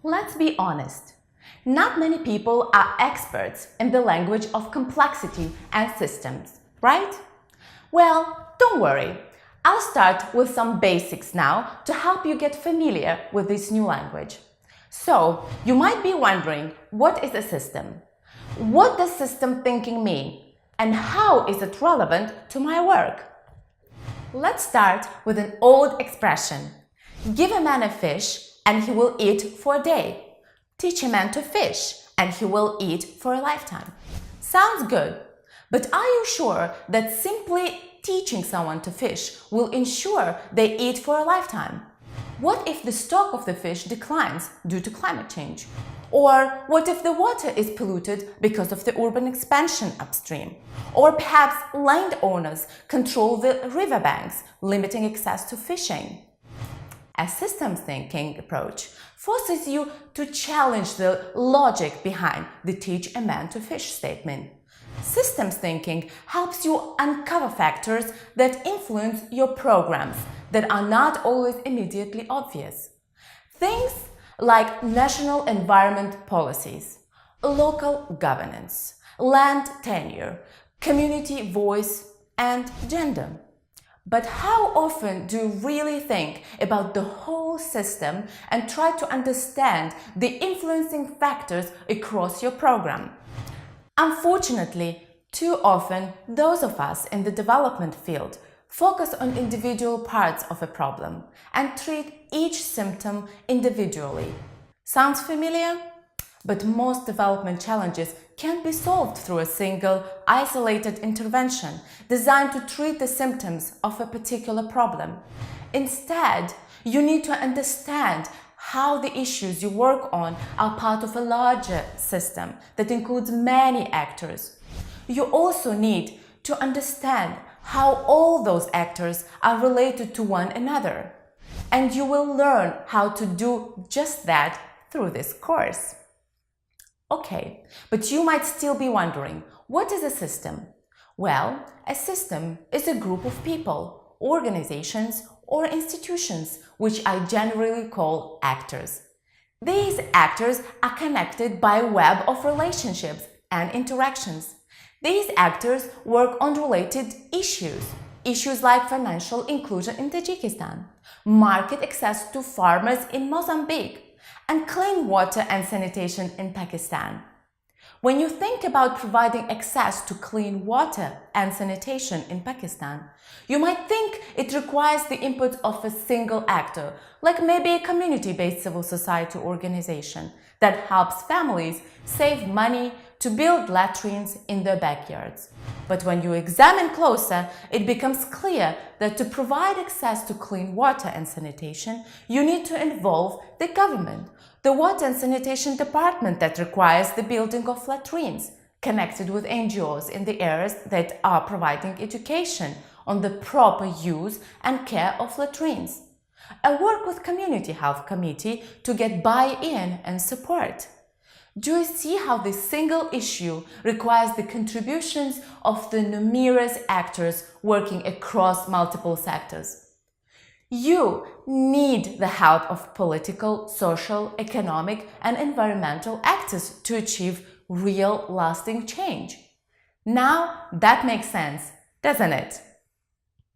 Let's be honest. Not many people are experts in the language of complexity and systems, right? Well, don't worry. I'll start with some basics now to help you get familiar with this new language. So, you might be wondering, what is a system? What does system thinking mean? And how is it relevant to my work? Let's start with an old expression. Give a man a fish and he will eat for a day. Teach a man to fish and he will eat for a lifetime. Sounds good, but are you sure that simply teaching someone to fish will ensure they eat for a lifetime? What if the stock of the fish declines due to climate change? Or what if the water is polluted because of the urban expansion upstream? Or perhaps landowners control the riverbanks, limiting access to fishing? A systems thinking approach forces you to challenge the logic behind the teach a man to fish statement. Systems thinking helps you uncover factors that influence your programs that are not always immediately obvious. Things like national environment policies, local governance, land tenure, community voice, and gender. But how often do you really think about the whole system and try to understand the influencing factors across your program? Unfortunately, too often, those of us in the development field focus on individual parts of a problem and treat each symptom individually. Sounds familiar? But most development challenges can't be solved through a single, isolated intervention designed to treat the symptoms of a particular problem. Instead, you need to understand how the issues you work on are part of a larger system that includes many actors. You also need to understand how all those actors are related to one another. And you will learn how to do just that through this course. Okay, but you might still be wondering, what is a system? Well, a system is a group of people, organizations, or institutions, which I generally call actors. These actors are connected by a web of relationships and interactions. These actors work on related issues like financial inclusion in Tajikistan, market access to farmers in Mozambique, and clean water and sanitation in Pakistan. When you think about providing access to clean water and sanitation in Pakistan, you might think it requires the input of a single actor, like maybe a community-based civil society organization that helps families save money to build latrines in their backyards. But when you examine closer, it becomes clear that to provide access to clean water and sanitation, you need to involve the government, the water and sanitation department that requires the building of latrines, connected with NGOs in the areas that are providing education on the proper use and care of latrines. I work with Community Health Committee to get buy-in and support. Do you see how this single issue requires the contributions of the numerous actors working across multiple sectors? You need the help of political, social, economic, and environmental actors to achieve real, lasting change. Now that makes sense, doesn't it?